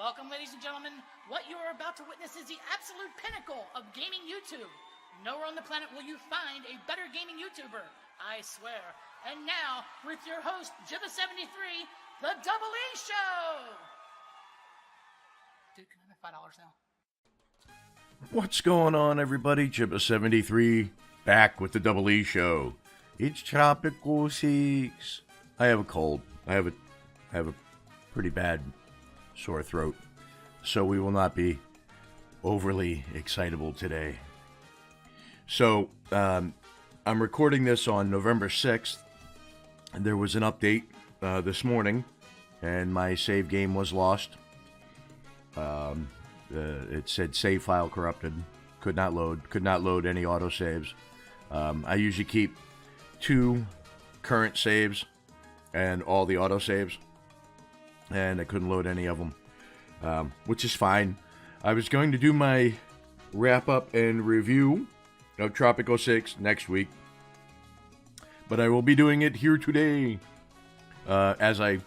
Welcome, ladies and gentlemen. What you are about to witness is the absolute pinnacle of gaming YouTube. Nowhere on the planet will you find a better gaming YouTuber, I swear. And now, with your host, Jibba73, the Double E Show! Dude, can I have $5 now? What's going on, everybody? Jibba73 back with the Double E Show. It's Tropical 6. I have a cold. I have a pretty bad sore throat, so we will not be overly excitable today. So, I'm recording this on November 6th. There was an update this morning, and my save game was lost. It said save file corrupted. Could not load any autosaves. I usually keep 2 current saves and all the autosaves, and I couldn't load any of them, which is fine. I was going to do my wrap-up and review of Tropico 6 next week, but I will be doing it here today as I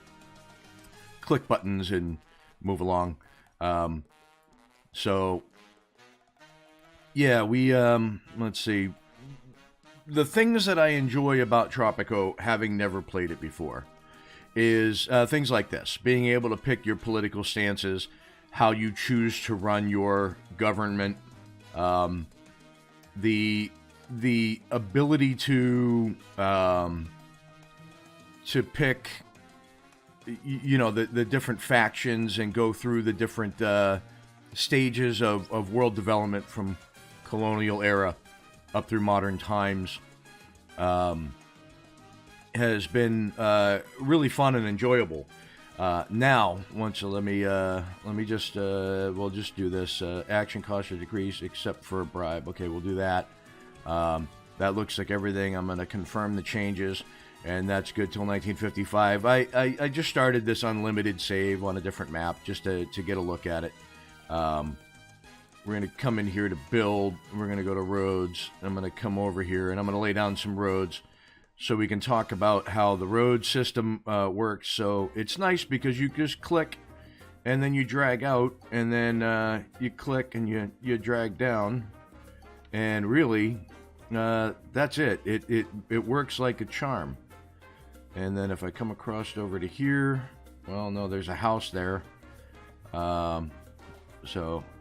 click buttons and move along. So, yeah, let's see. The things that I enjoy about Tropico, having never played it before, is things like this. Being able to pick your political stances, how you choose to run your government, the ability to pick, the different factions and go through the different stages of world development from colonial era up through modern times, has been really fun and enjoyable. Now, we'll just do this. Action cost should decrease except for a bribe. Okay, we'll do that. That looks like everything. I'm going to confirm the changes, and that's good till 1955. I just started this unlimited save on a different map just to get a look at it. We're going to come in here to build. We're going to go to roads. I'm going to come over here, and I'm going to lay down some roads so we can talk about how the road system works. So it's nice because you just click, and then you drag out, and then you click, and you drag down, and really, that's it. It works like a charm. And then if I come across over to here, well, no, there's a house there. So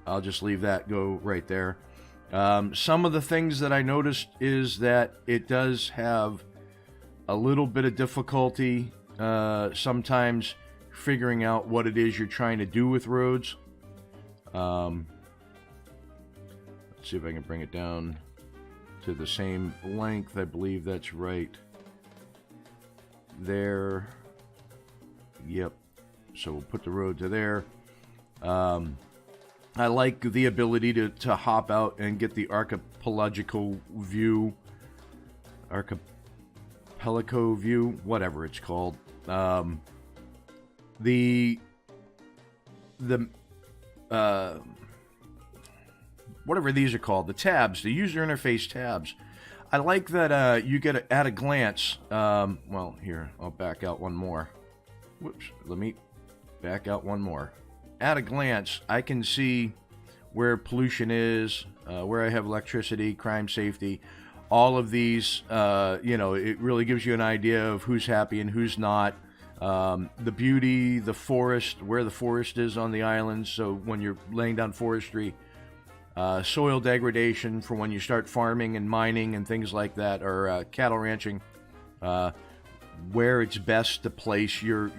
I'll just leave that go right there. Some of the things that I noticed is that it does have a little bit of difficulty sometimes figuring out what it is you're trying to do with roads. Let's see if I can bring it down to the same length. I believe that's right there. Yep. So we'll put the road to there. I like the ability to hop out and get the archipelago view, whatever it's called. Whatever these are called, the tabs, the user interface tabs. I like that you get at a glance. Well, here, I'll back out one more. Whoops, let me back out one more. At a glance, I can see where pollution is, where I have electricity, crime, safety, all of these. It really gives you an idea of who's happy and who's not. The beauty, the forest, where the forest is on the islands. So when you're laying down forestry, soil degradation for when you start farming and mining and things like that, or cattle ranching, where it's best to place your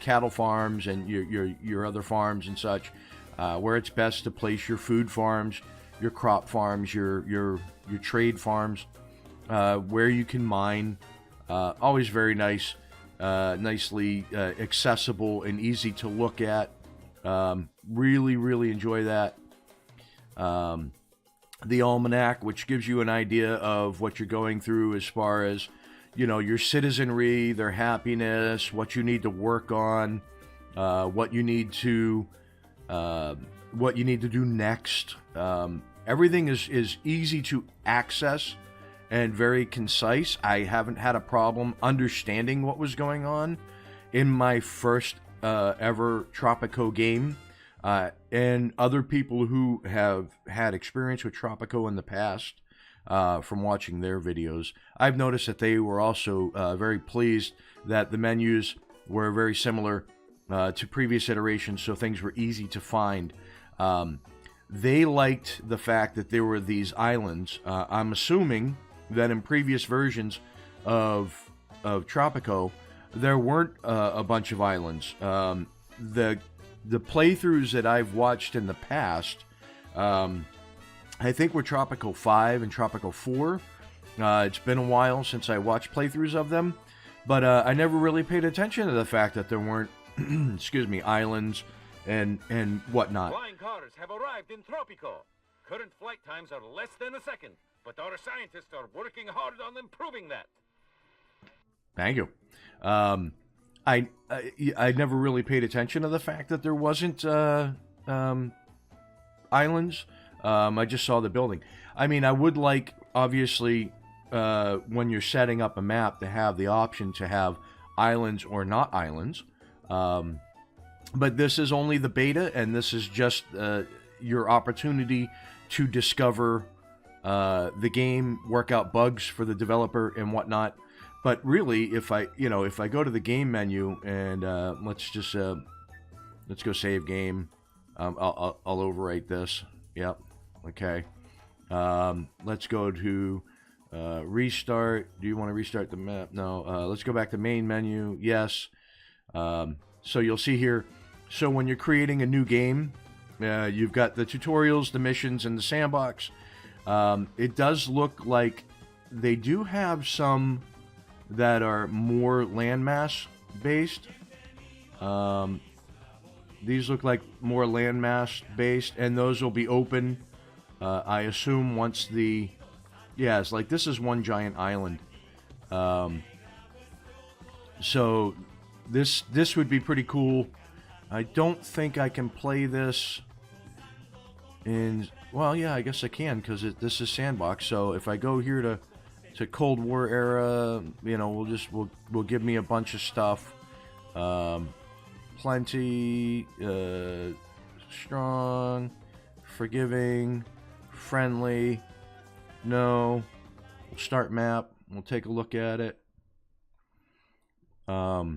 cattle farms and your other farms and such, where it's best to place your food farms, your crop farms, your trade farms, where you can mine. Always very nice, nicely accessible and easy to look at. Really enjoy that. The Almanac, which gives you an idea of what you're going through as far as your citizenry, their happiness, what you need to work on, what you need to do next. Everything is easy to access and very concise. I haven't had a problem understanding what was going on in my first ever Tropico game. And other people who have had experience with Tropico in the past, from watching their videos, I've noticed that they were also very pleased that the menus were very similar to previous iterations, so things were easy to find. They liked the fact that there were these islands. I'm assuming that in previous versions of Tropico, there weren't a bunch of islands. The playthroughs that I've watched in the past, I think were Tropico 5 and Tropico 4. It's been a while since I watched playthroughs of them, but I never really paid attention to the fact that there weren't, excuse me, islands and whatnot. Flying cars have arrived in Tropico. Current flight times are less than a second, but our scientists are working hard on improving that. Thank you. I never really paid attention to the fact that there wasn't islands. I just saw the building. I mean, I would like, obviously, when you're setting up a map, to have the option to have islands or not islands. But this is only the beta, and this is just your opportunity to discover the game, work out bugs for the developer and whatnot. But really, if I go to the game menu and let's go save game. I'll overwrite this. Yep. Okay. Let's go to restart. Do you want to restart the map? No. Let's go back to main menu. Yes. So you'll see here. So when you're creating a new game, you've got the tutorials, the missions, and the sandbox. It does look like they do have some that are more landmass based. These look like more landmass based, and those will be open, I assume, once the... Yeah, it's like this is one giant island. So this would be pretty cool. I don't think I can play this in... Well, yeah, I guess I can, because this is Sandbox. So if I go here to Cold War era, we'll give me a bunch of stuff. Plenty, strong, forgiving, friendly. No. We'll start map. We'll take a look at it. But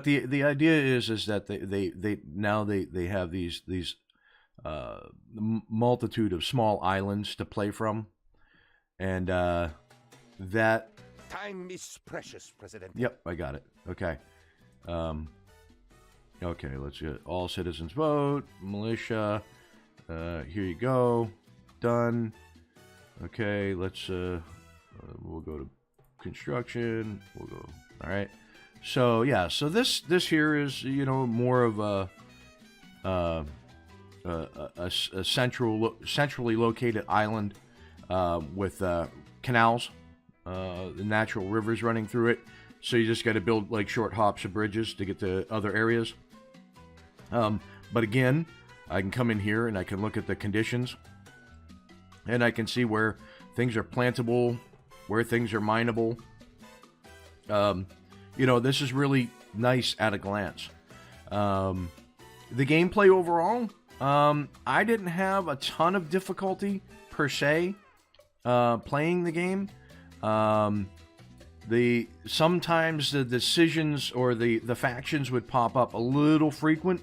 the idea is that they have these multitude of small islands to play from. And that... Time is precious, President. Yep, I got it. Okay. Okay, let's get all citizens vote. Militia. Here you go. Done. Okay, let's... we'll go to construction. We'll go... All right. So, yeah. So this here is, more of a centrally located island. With canals, the natural rivers running through it. So you just got to build like short hops of bridges to get to other areas. But again, I can come in here and I can look at the conditions. And I can see where things are plantable, where things are mineable. This is really nice at a glance. The gameplay overall, I didn't have a ton of difficulty per se. Playing the game. Sometimes the decisions or the factions would pop up a little frequent,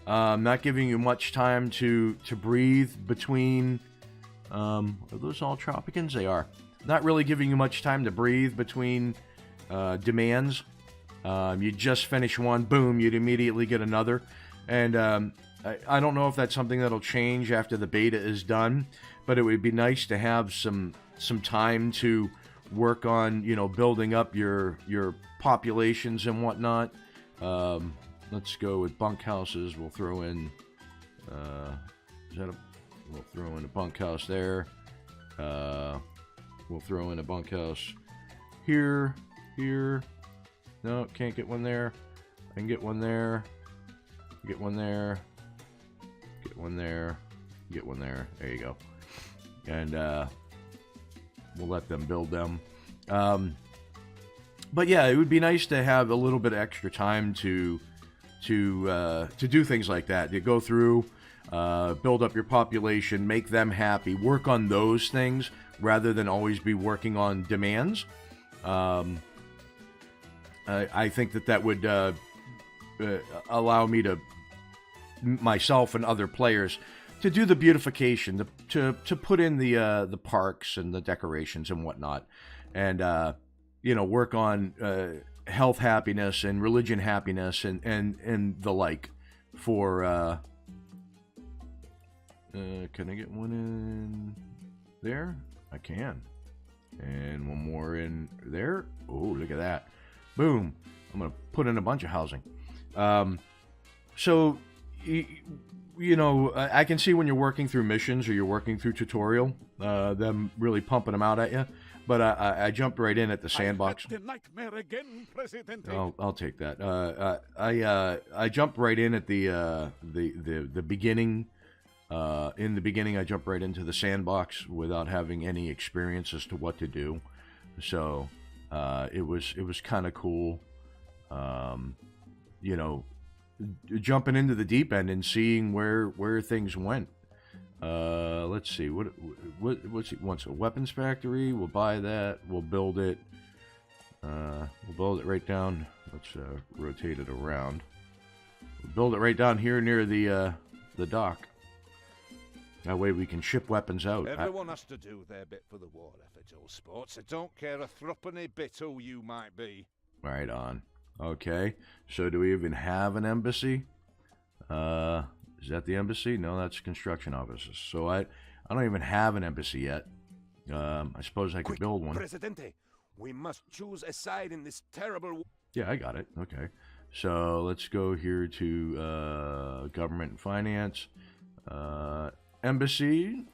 not giving you much time to breathe between. Are those all Tropicans? They are. Not really giving you much time to breathe between demands. You just finish one, boom, you'd immediately get another. And I don't know if that's something that'll change after the beta is done. But it would be nice to have some time to work on, building up your populations and whatnot. Let's go with bunkhouses. We'll throw in. We'll throw in a bunkhouse there. We'll throw in a bunkhouse here. No, can't get one there. I can get one there. Get one there. Get one there. Get one there. There you go. And we'll let them build them. But yeah, it would be nice to have a little bit of extra time to do things like that. You go through, build up your population, make them happy, work on those things rather than always be working on demands. I think that would allow me to, myself and other players, to do the beautification, to put in the parks and the decorations and whatnot, and work on health happiness and religion happiness and the like. For can I get one in there? I can, and one more in there. Oh, look at that! Boom! I'm gonna put in a bunch of housing. So. I can see when you're working through missions or you're working through tutorial, them really pumping them out at you. But I jumped right in at the Sandbox. The nightmare again, Presidente. I'll take that. I jumped right in at the beginning. In the beginning, I jumped right into the Sandbox without having any experience as to what to do. So it was kind of cool. Jumping into the deep end and seeing where things went. Let's see, what's he wants? A weapons factory. We'll buy that. We'll build it. We'll build it right down. Let's rotate it around. We'll build it right down here near the dock. That way we can ship weapons out. Everyone has to do their bit for the war effort, old sports. I don't care a threepenny bit who you might be. Right on. Okay, so do we even have an embassy? Is that the embassy? No, that's construction offices. So I don't even have an embassy yet. I suppose I could build one. Presidente, we must choose a side in this terrible... Yeah, I got it. Okay, so let's go here to government and finance. Embassy.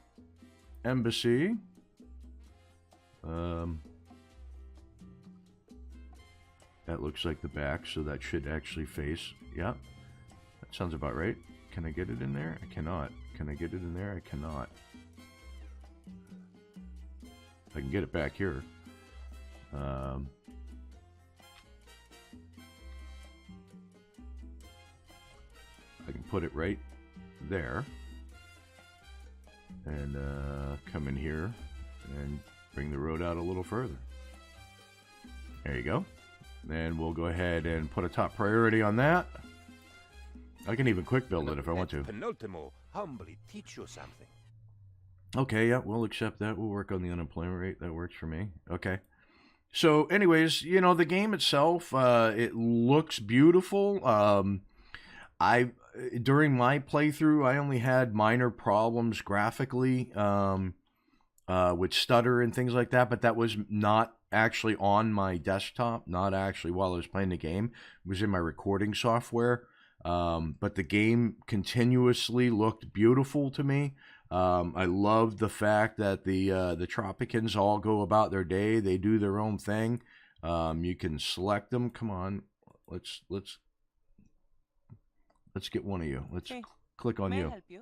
That looks like the back, so that should actually face. Yeah, that sounds about right. Can I get it in there? I cannot. Can I get it in there? I cannot. I can get it back here. I can put it right there. And come in here and bring the road out a little further. There you go. And we'll go ahead and put a top priority on that. I can even quick build it if I want to. Penultimo, humbly teach you something. Okay, yeah, we'll accept that. We'll work on the unemployment rate. That works for me. Okay. So, anyways, the game itself, it looks beautiful. During my playthrough, I only had minor problems graphically with stutter and things like that, but that was not actually on my desktop, not actually while I was playing the game. It was in my recording software. But the game continuously looked beautiful to me. I love the fact that the Tropicans all go about their day. They do their own thing. You can select them. Come on, let's get one of you. Let's click on you. Help you.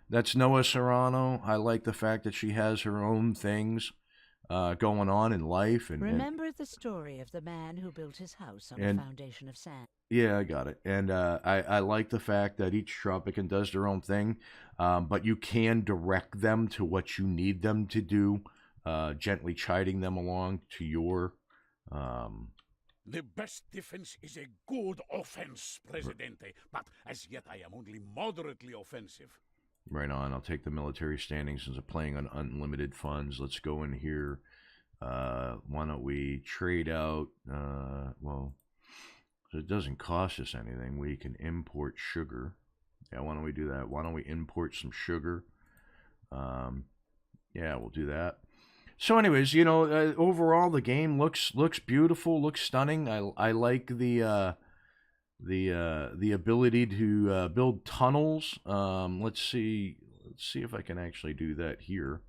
That's Noah Serrano. I like the fact that she has her own things going on in life. And Remember the story of the man who built his house on a foundation of sand. Yeah, I got it. And I like the fact that each Tropican does their own thing, but you can direct them to what you need them to do, gently chiding them along to your... The best defense is a good offense, Presidente, but as yet I am only moderately offensive. Right on. I'll take the military standing since I'm playing on unlimited funds. Let's go in here. Why don't we trade out... well, so it doesn't cost us anything. We can import sugar. Yeah, why don't we do that? Why don't we import some sugar? Yeah, we'll do that. So anyways, overall the game looks beautiful, looks stunning. I like the ability to build tunnels. Let's see if I can actually do that here.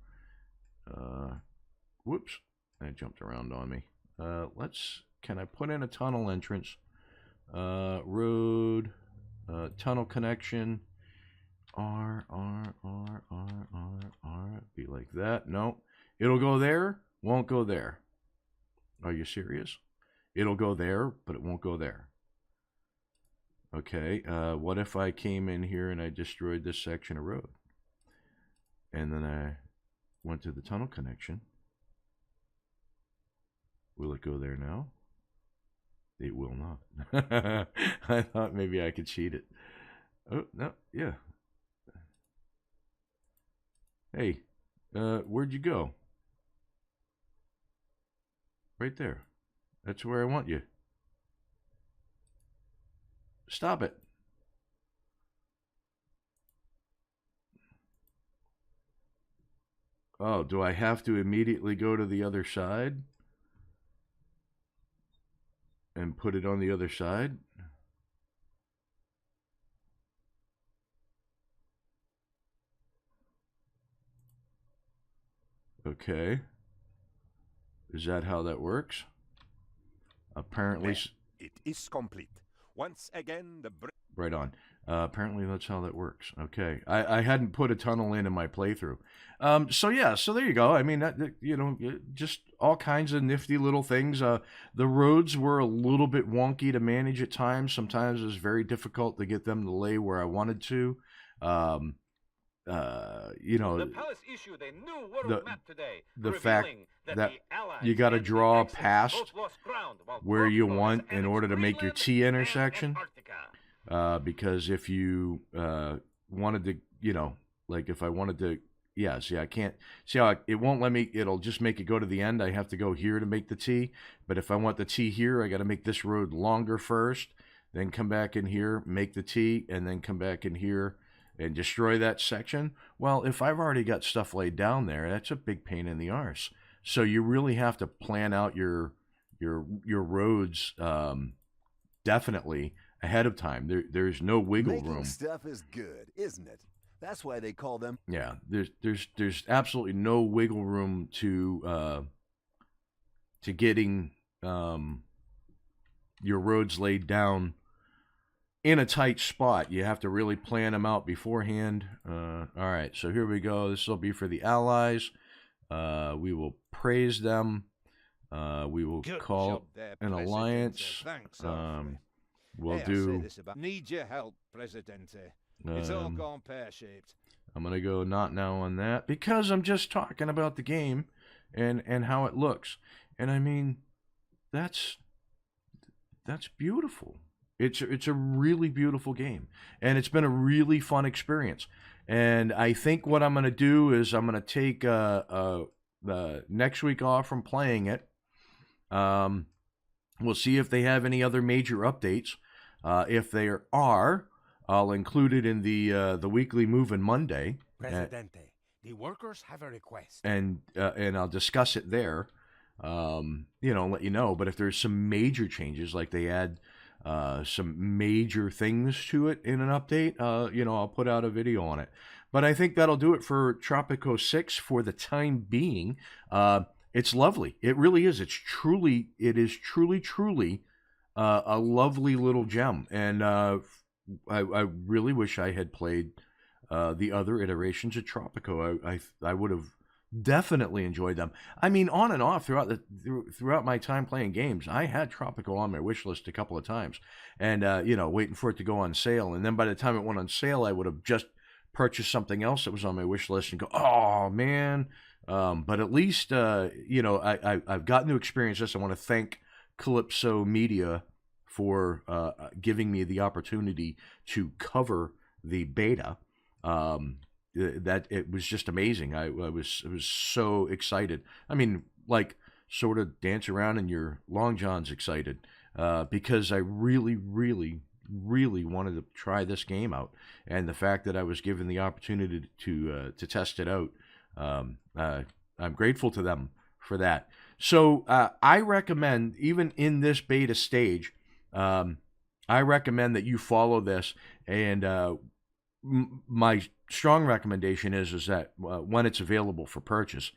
Whoops, that jumped around on me. Can I put in a tunnel entrance? Road, tunnel connection. R, be like that. No, it'll go there, won't go there. Are you serious? it'll go there, but it won't go there. Okay, what if I came in here and I destroyed this section of road? And then I went to the tunnel connection. Will it go there now? It will not. I thought maybe I could cheat it. Oh, no, yeah. Hey, where'd you go? Right there. That's where I want you. Stop it. Oh, do I have to immediately go to the other side? And put it on the other side? Okay. Is that how that works? Apparently. It is complete. Once again, the... Right on. Apparently that's how that works. Okay. I hadn't put a tunnel in my playthrough. So yeah, so there you go. I mean, you know, just all kinds of nifty little things. The roads were a little bit wonky to manage at times. Sometimes it was very difficult to get them to lay where I wanted to. You know, The palace issued a new world map today, the fact that that the Allies you got to and the draw Axis past both lost ground, while where you Tropico want has in order to make your Greenland T and intersection. Antarctica. Because if you wanted to, you know, like if I wanted to, yeah, see, I can't, see how it won't let me, it'll just make it go to the end. I have to go here to make the T. But if I want the T here, I got to make this road longer first, then come back in here, make the T, and then come back in here and destroy that section. Well, if I've already got stuff laid down there, that's a big pain in the arse. So you really have to plan out your roads definitely ahead of time. There's no wiggle Making room. stuff is good, isn't it? That's why they call them. Yeah, there's absolutely no wiggle room to getting your roads laid down in a tight spot. You have to really plan them out beforehand. All right, so here we go. This will be for the Allies. We will praise them. We will Good call job there, an Presidente. alliance. Thanks, awfully. We'll Hey, I say do. this about... Need your help, Presidente. It's all gone pear-shaped. I'm gonna go not now on that because I'm just talking about the game and how it looks. And I mean, that's beautiful. It's a really beautiful game, and it's been a really fun experience. And I think what I'm gonna do is I'm gonna take the next week off from playing it. We'll see if they have any other major updates. If there are, I'll include it in the weekly Movin' Monday. Presidente, the workers have a request. And I'll discuss it there. You know, let you know. But if there's some major changes, like they add some major things to it in an update, you know, I'll put out a video on it. But I think that'll do it for Tropico 6 for the time being. It's lovely. It really is. It is truly a lovely little gem. And I really wish I had played the other iterations of Tropico. I would have definitely enjoyed them. I mean, on and off throughout my time playing games, I had Tropico on my wish list a couple of times, and you know, waiting for it to go on sale. And then by the time it went on sale, I would have just purchased something else that was on my wish list and go, oh man. But at least you know, I've gotten to experience this. I want to thank Calypso Media for giving me the opportunity to cover the beta. That it was just amazing. I was so excited. I mean, like, sort of dance around in your long johns excited because I really wanted to try this game out, and the fact that I was given the opportunity to test it out, I'm grateful to them for that. So I recommend, even in this beta stage, I recommend that you follow this, and my strong recommendation is that when it's available for purchase,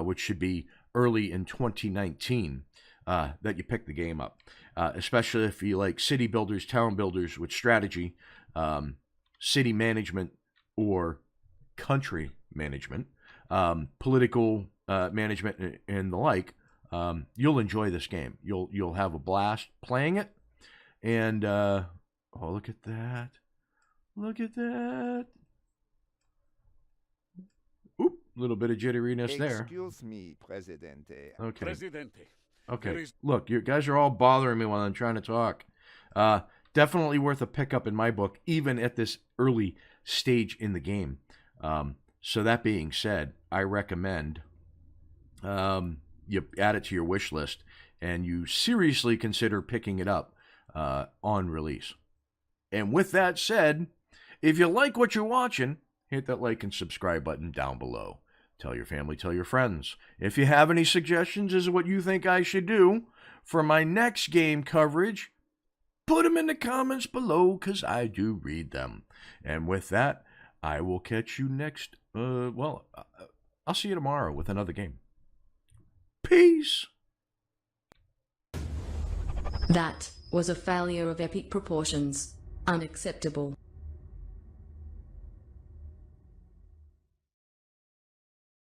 which should be early in 2019, that you pick the game up, especially if you like city builders, town builders with strategy, city management, or country management, political management, and the like. you'll enjoy this game. You'll have a blast playing it. And oh, look at that! Look at that! Oop, little bit of jitteriness there. Excuse me, Presidente. Okay. Presidente. Okay. Look, you guys are all bothering me while I'm trying to talk. Definitely worth a pickup in my book, even at this early stage in the game. So that being said, I recommend you add it to your wish list and you seriously consider picking it up on release. And with that said, if you like what you're watching, hit that like and subscribe button down below. Tell your family, tell your friends. If you have any suggestions as to what you think I should do for my next game coverage, put them in the comments below, because I do read them. And with that, I will catch you next. I'll see you tomorrow with another game. Peace! That was a failure of epic proportions. Unacceptable.